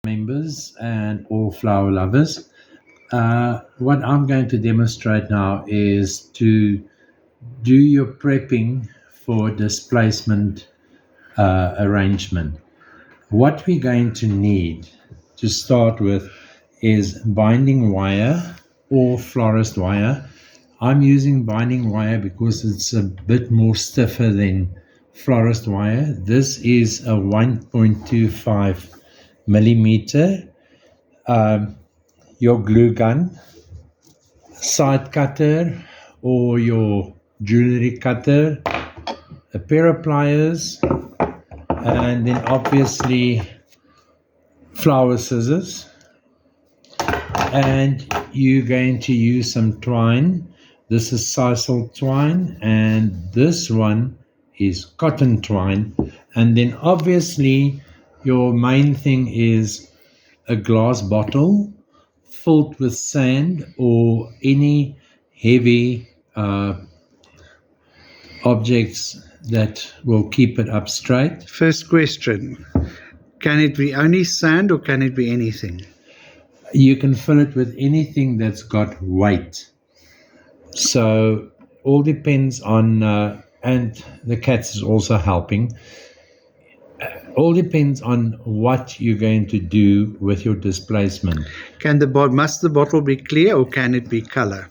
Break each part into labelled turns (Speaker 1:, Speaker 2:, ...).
Speaker 1: members and all flower lovers. What I'm going to demonstrate now is to do your prepping for displacement arrangement. What we're going to need to start with is binding wire or florist wire. I'm using binding wire because it's a bit more stiffer than florist wire. This is a 1.25 millimeter. Your glue gun, side cutter or your jewelry cutter, a pair of pliers, and then obviously flower scissors. And you're going to use some twine. This is sisal twine, and this one is cotton twine. And then obviously your main thing is a glass bottle filled with sand or any heavy objects that will keep it up straight.
Speaker 2: First question, can it be only sand or can it be anything?
Speaker 1: You can fill it with anything that's got weight. So all depends on, and the cats is also helping. All depends on what you're going to do with your displacement.
Speaker 2: Must the bottle be clear or can it be color?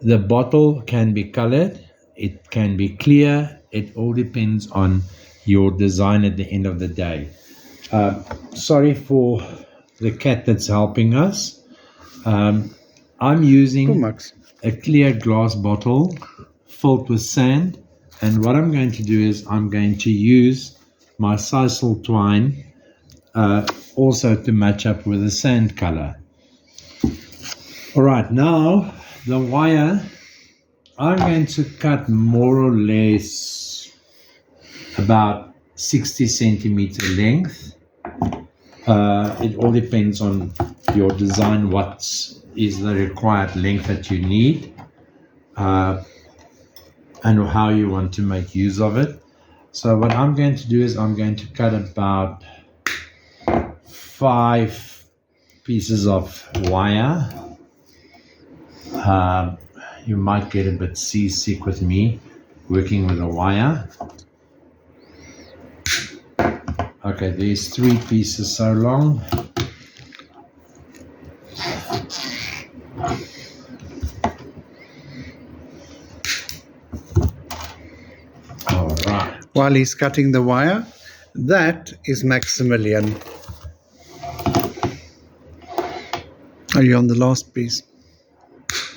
Speaker 1: The bottle can be colored, it can be clear, it all depends on your design at the end of the day. Sorry for the cat that's helping us. I'm using a clear glass bottle filled with sand, and what I'm going to do is I'm going to use my sisal twine also to match up with the sand color. All right, now the wire, I'm going to cut more or less about 60 centimeter length. It all depends on your design, what is the required length that you need, and how you want to make use of it. So what I'm going to do is I'm going to cut about 5 pieces of wire. You might get a bit seasick with me working with a wire. Okay, there's 3 pieces so long. All right.
Speaker 2: While he's cutting the wire, that is Maximilian. Are you on the last piece?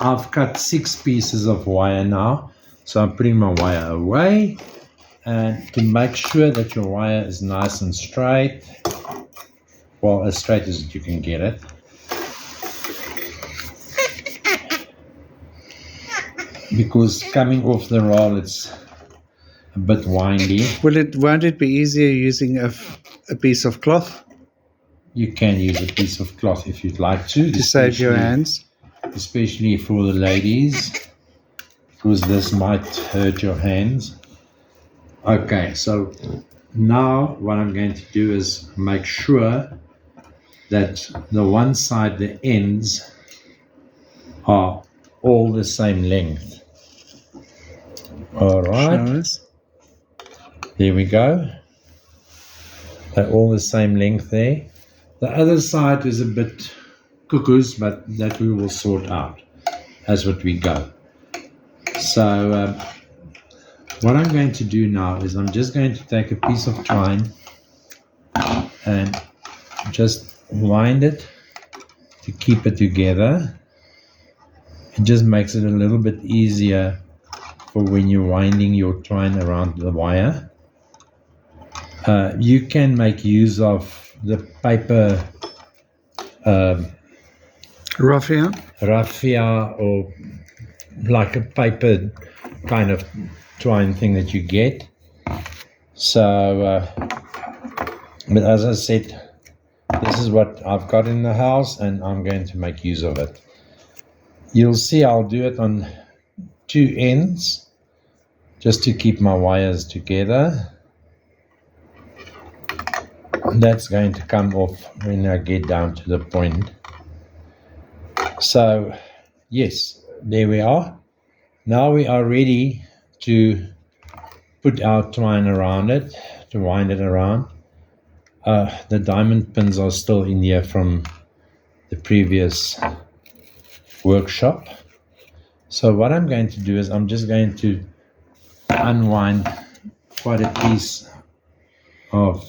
Speaker 1: I've cut 6 pieces of wire now, so I'm putting my wire away, and to make sure that your wire is nice and straight, well, as straight as you can get it. Because coming off the roll, it's a bit windy.
Speaker 2: Won't it be easier using a piece of cloth?
Speaker 1: You can use a piece of cloth if you'd like to
Speaker 2: save your hands.
Speaker 1: Especially for the ladies, because this might hurt your hands. Okay, so now what I'm going to do is make sure that the one side, the ends, are all the same length. All right, there we go. They're all the same length there. The other side is a bit cuckoos, but that we will sort out as what we go. So what I'm going to do now is I'm just going to take a piece of twine and just wind it to keep it together. It just makes it a little bit easier for when you're winding your twine around the wire. You can make use of the paper raffia, or like a paper kind of twine thing that you get. So, but as I said, this is what I've got in the house, and I'm going to make use of it. You'll see I'll do it on 2 ends, just to keep my wires together. That's going to come off when I get down to the point. So, yes, there we are. Now we are ready to put our twine around it, to wind it around. The diamond pins are still in here from the previous workshop. So what I'm going to do is I'm just going to unwind quite a piece of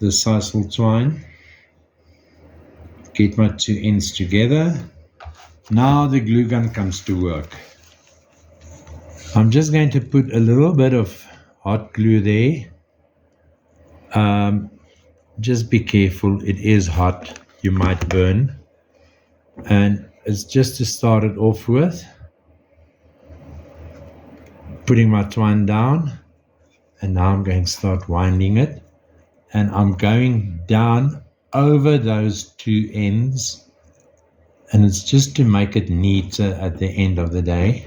Speaker 1: the sisal twine, get my two ends together. Now the glue gun comes to work. I'm just going to put a little bit of hot glue there. Just be careful, it is hot, you might burn. And it's just to start it off with. Putting my twine down, and now I'm going to start winding it, and I'm going down over those two ends, and it's just to make it neater at the end of the day.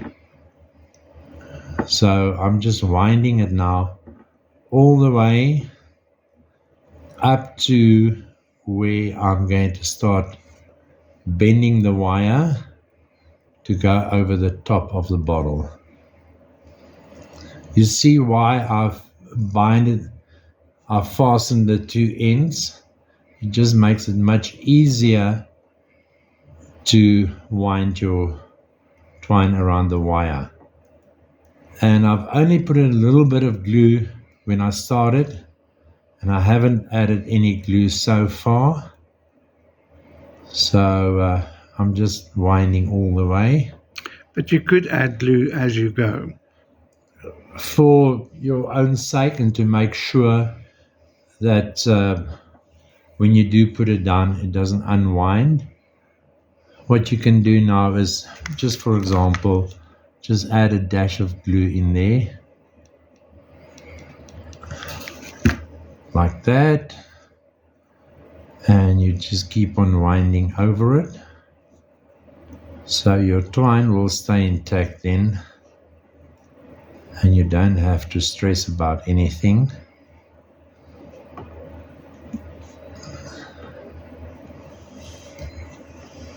Speaker 1: So I'm just winding it now all the way up to where I'm going to start bending the wire to go over the top of the bottle. You see why I've fastened the two ends. It just makes it much easier to wind your twine around the wire. And I've only put a little bit of glue when I started, and I haven't added any glue so far. So I'm just winding all the way.
Speaker 2: But you could add glue as you go.
Speaker 1: For your own sake, and to make sure that when you do put it down, it doesn't unwind. What you can do now is, just for example, just add a dash of glue in there, like that, and you just keep on winding over it, so your twine will stay intact then, and you don't have to stress about anything.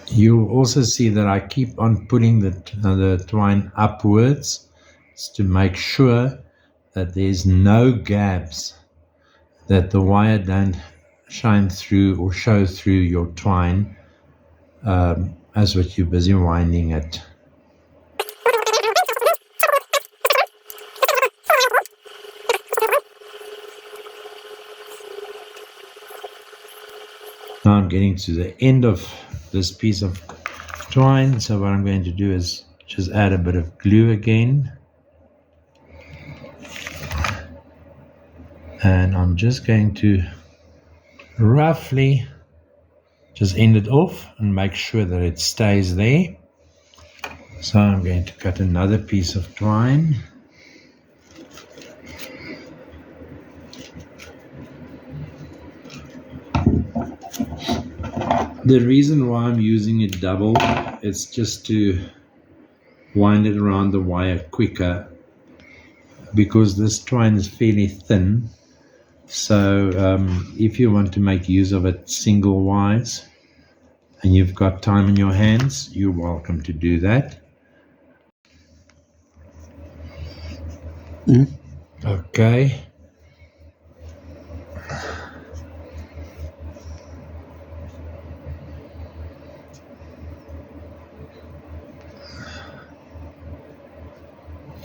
Speaker 1: You'll also see that I keep on putting the twine upwards to make sure that there's no gaps, that the wire don't shine through or show through your twine as what you're busy winding it. Now I'm getting to the end of this piece of twine, so what I'm going to do is just add a bit of glue again, and I'm just going to roughly just end it off and make sure that it stays there. So I'm going to cut another piece of twine. The reason why I'm using it double, it's just to wind it around the wire quicker, because this twine is fairly thin. So if you want to make use of it single wise and you've got time in your hands, you're welcome to do that. Okay.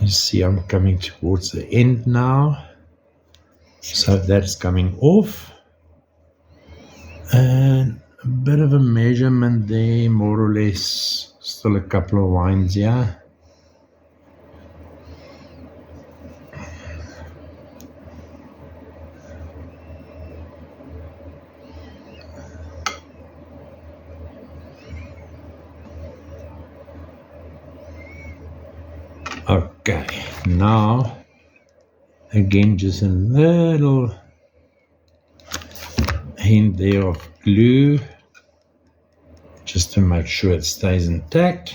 Speaker 1: You see I'm coming towards the end now. So that's coming off. And a bit of a measurement there, more or less. Still a couple of winds here. Okay, now again just a little hint there of glue, just to make sure it stays intact.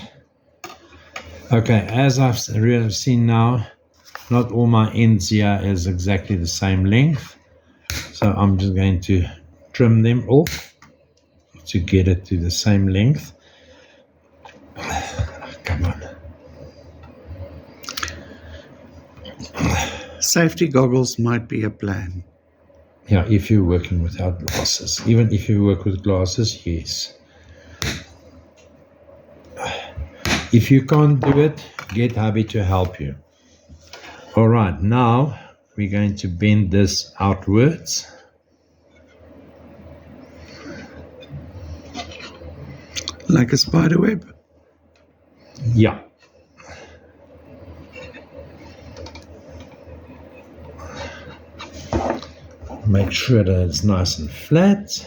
Speaker 1: Okay, as I've seen now, not all my ends here is exactly the same length, So I'm just going to trim them off to get it to the same length. Come on.
Speaker 2: Safety goggles might be a plan.
Speaker 1: Yeah, if you're working without glasses. Even if you work with glasses, yes. If you can't do it, get hubby to help you. All right, now we're going to bend this outwards.
Speaker 2: Like a spider web?
Speaker 1: Yeah. Make sure that it's nice and flat.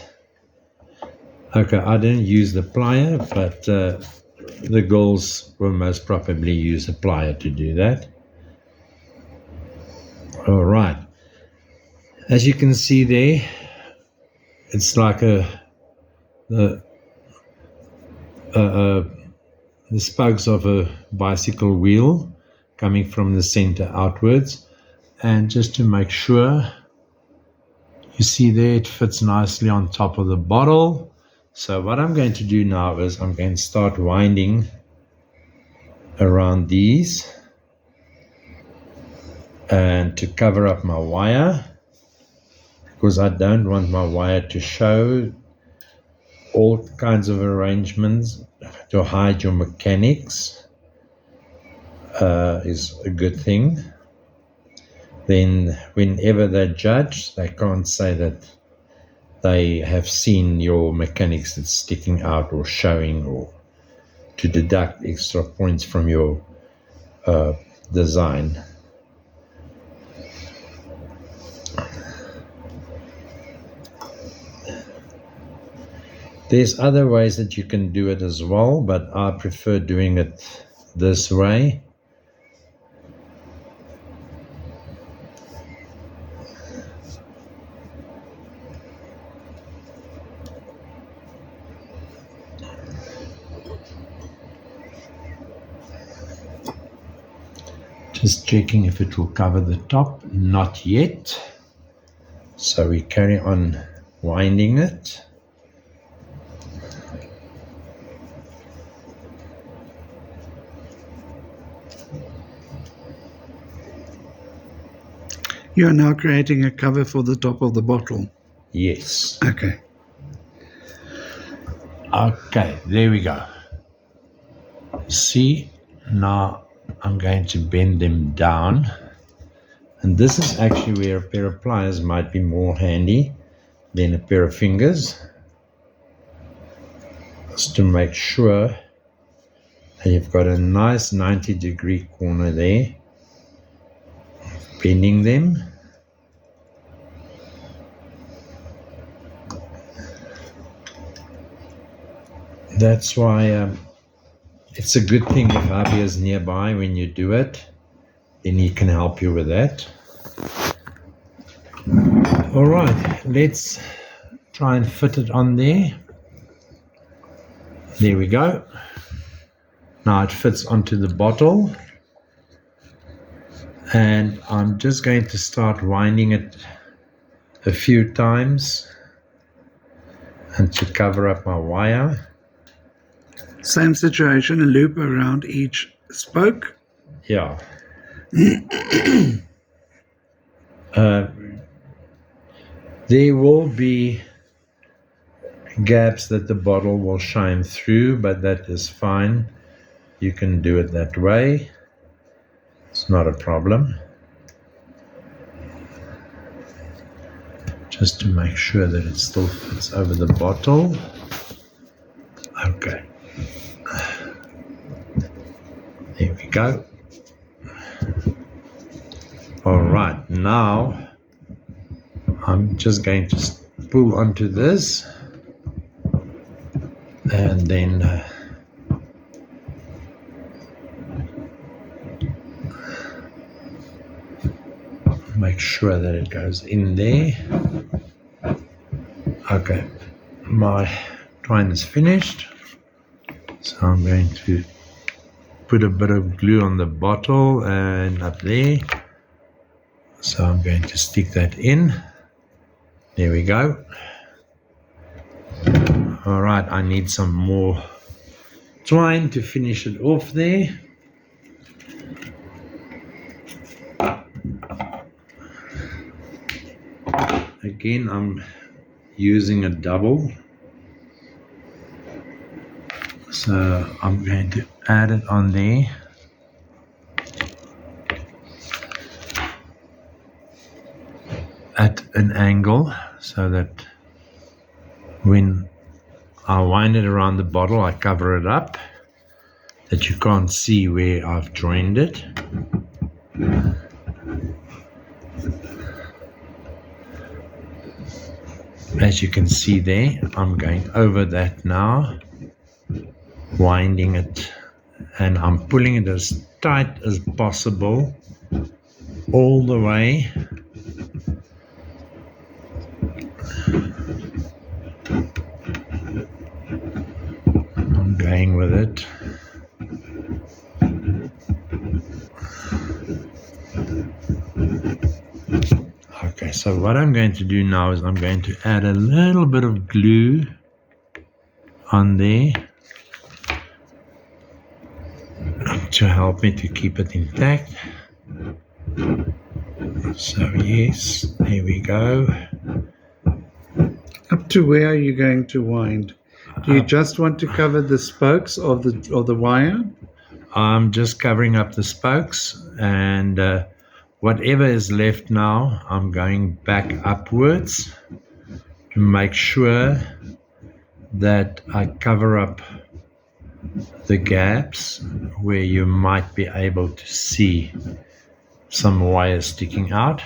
Speaker 1: Okay, I didn't use the plier, but the girls will most probably use the plier to do that. All right. As you can see there, it's like the spokes of a bicycle wheel coming from the center outwards. And just to make sure, you see there, it fits nicely on top of the bottle. So what I'm going to do now is I'm going to start winding around these and to cover up my wire, because I don't want my wire to show. All kinds of arrangements to hide your mechanics is a good thing. Then whenever they judge, they can't say that they have seen your mechanics that's sticking out or showing, or to deduct extra points from your design. There's other ways that you can do it as well, but I prefer doing it this way. Just checking if it will cover the top. Not yet. So we carry on winding it.
Speaker 2: You are now creating a cover for the top of the bottle.
Speaker 1: Yes.
Speaker 2: Okay.
Speaker 1: Okay, there we go. See, now I'm going to bend them down. And this is actually where a pair of pliers might be more handy than a pair of fingers. Just to make sure that you've got a nice 90-degree corner there. Bending them. That's why it's a good thing if hubby is nearby when you do it. Then he can help you with that. All right, let's try and fit it on there. There we go. Now it fits onto the bottle. And I'm just going to start winding it a few times and to cover up my wire.
Speaker 2: Same situation, a loop around each spoke.
Speaker 1: Yeah. There will be gaps that the bottle will shine through, but that is fine. You can do it that way. It's not a problem. Just to make sure that it still fits over the bottle. Okay. There we go. All right, now I'm just going to pull onto this and then make sure that it goes in there. Okay, my twine is finished, so I'm going to put a bit of glue on the bottle and up there. So I'm going to stick that in. There we go. All right, I need some more twine to finish it off there. Again, I'm using a double. So I'm going to add it on there. At an angle so that when I wind it around the bottle, I cover it up that you can't see where I've joined it. As you can see there, I'm going over that now, winding it, and I'm pulling it as tight as possible all the way. I'm going with it. Okay, so what I'm going to do now is I'm going to add a little bit of glue on there to help me to keep it intact. So yes, there we go.
Speaker 2: Up to where are you going to wind? Do you just want to cover the spokes of the wire?
Speaker 1: I'm just covering up the spokes, and whatever is left now, I'm going back upwards to make sure that I cover up the gaps where you might be able to see some wires sticking out.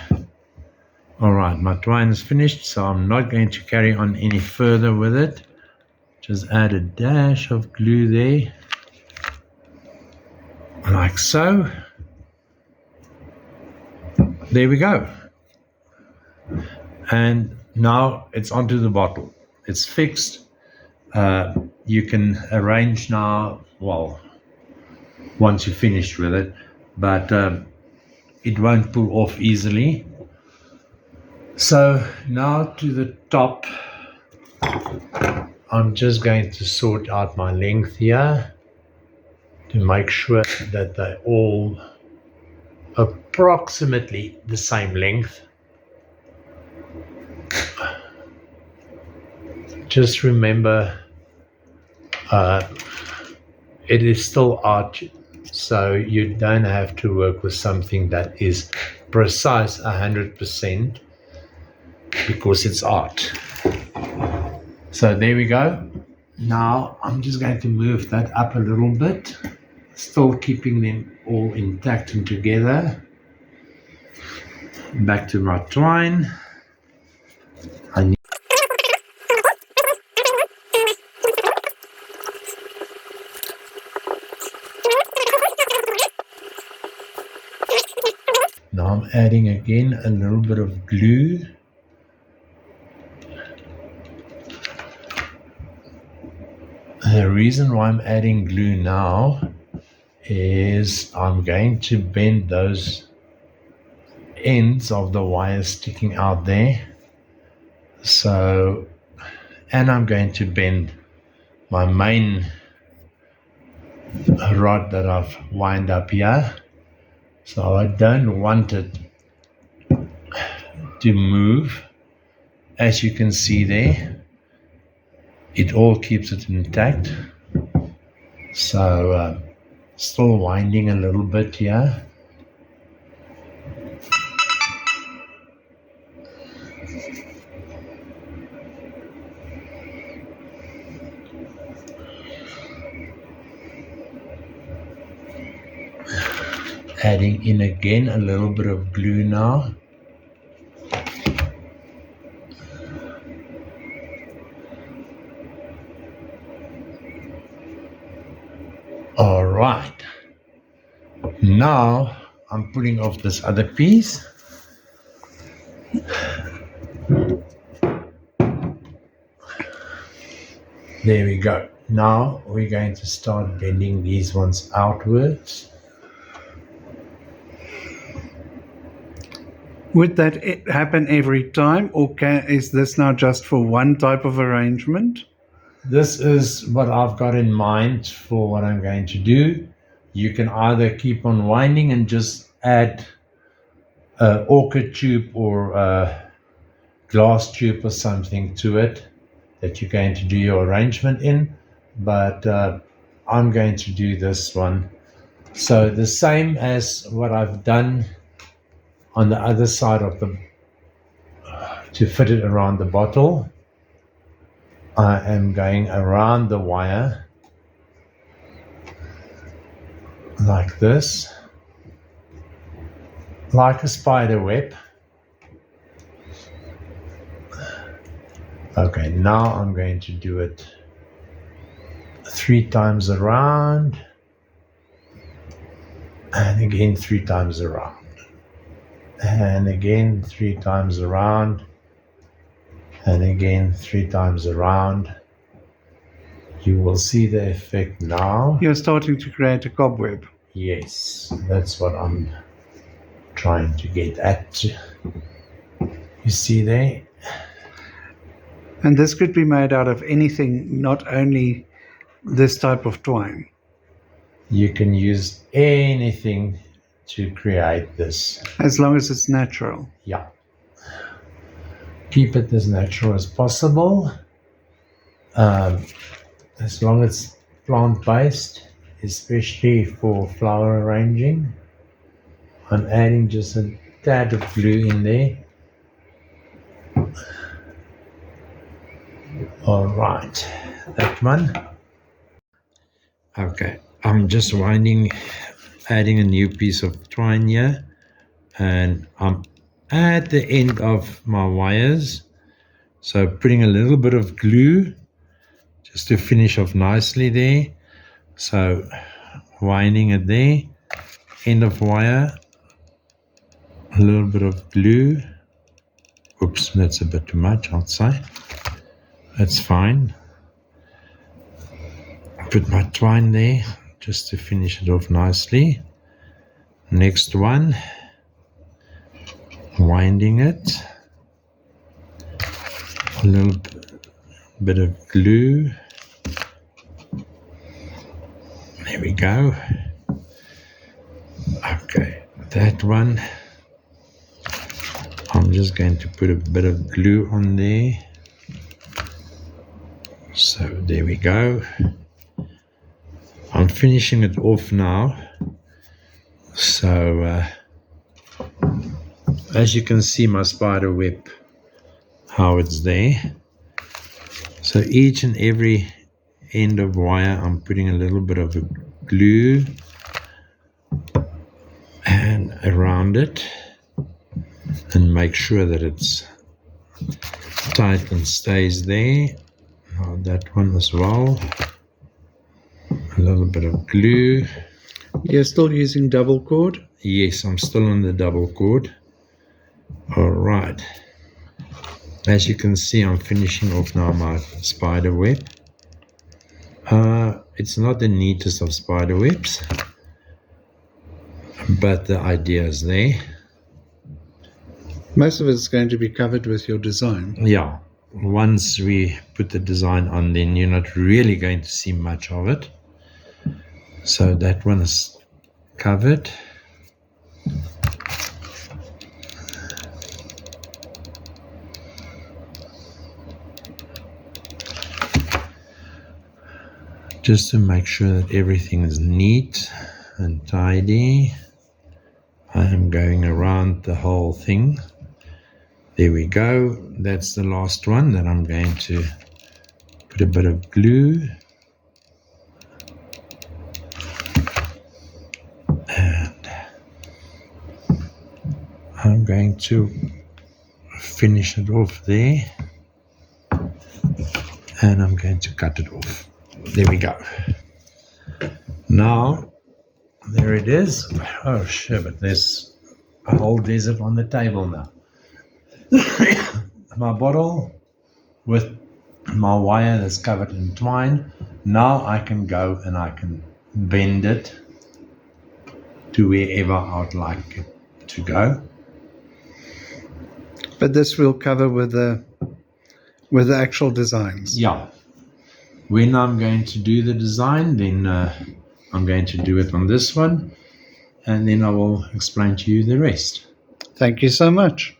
Speaker 1: Alright, my twine is finished, so I'm not going to carry on any further with it. Just add a dash of glue there, like so. There we go. And now it's onto the bottle. It's fixed. You can arrange now, well, once you're finished with it, but it won't pull off easily. So now to the top, I'm just going to sort out my length here to make sure that they're all approximately the same length. Just remember, it is still art, so you don't have to work with something that is precise 100%, because it's art. So there we go. Now I'm just going to move that up a little bit, still keeping them all intact and together. Back to my twine. Now I'm adding again a little bit of glue. The reason why I'm adding glue now is I'm going to bend those ends of the wires sticking out there. So, and I'm going to bend my main rod that I've wound up here. So I don't want it to move. As you can see there, it all keeps it intact. So still winding a little bit here. Adding in again a little bit of glue now. All right. Now I'm putting off this other piece. There we go. Now we're going to start bending these ones outwards.
Speaker 2: Would that happen every time, or is this now just for one type of arrangement?
Speaker 1: This is what I've got in mind for what I'm going to do. You can either keep on winding and just add an orchid tube or a glass tube or something to it that you're going to do your arrangement in, but I'm going to do this one. So the same as what I've done on the other side of the to fit it around the bottle. I am going around the wire like this, like a spider web. Okay, now I'm going to do it 3 times around, and again 3 times around, and again 3 times around, and again 3 times around. You will see the effect now.
Speaker 2: You're starting to create a cobweb.
Speaker 1: Yes, that's what I'm trying to get at. You see there?
Speaker 2: And this could be made out of anything, not only this type of twine.
Speaker 1: You can use anything to create this.
Speaker 2: As long as it's natural.
Speaker 1: Yeah. Keep it as natural as possible. As long as it's plant-based, especially for flower arranging. I'm adding just a tad of glue in there. All right, that one. Okay, I'm just winding, adding a new piece of twine here, and I'm at the end of my wires. So putting a little bit of glue just to finish off nicely there. So winding it there, end of wire, a little bit of glue. Oops, that's a bit too much, I'll say. That's fine. Put my twine there just to finish it off nicely. Next one, winding it, a little bit of glue. There we go. Okay, that one, I'm just going to put a bit of glue on there. So there we go. I'm finishing it off now. So as you can see my spider web, how it's there. So each and every end of wire I'm putting a little bit of glue and around it, and make sure that it's tight and stays there. Now that one as well, a little bit of glue.
Speaker 2: You're still using double cord?
Speaker 1: Yes, I'm still on the double cord. All right, as you can see, I'm finishing off now my spider web. It's not the neatest of spider webs, but the idea is there.
Speaker 2: Most of it's going to be covered with your design.
Speaker 1: Yeah, once we put the design on, then you're not really going to see much of it. So that one is covered. Just to make sure that everything is neat and tidy, I am going around the whole thing. There we go. That's the last one that I'm going to put a bit of glue. And I'm going to finish it off there. And I'm going to cut it off. There we go. Now, there it is. Oh shit, but there's a whole desert on the table now. My bottle with my wire that's covered in twine. Now I can go and I can bend it to wherever I'd like it to go.
Speaker 2: But this we'll cover with the actual designs.
Speaker 1: Yeah. When I'm going to do the design, then I'm going to do it on this one, and then I will explain to you the rest.
Speaker 2: Thank you so much.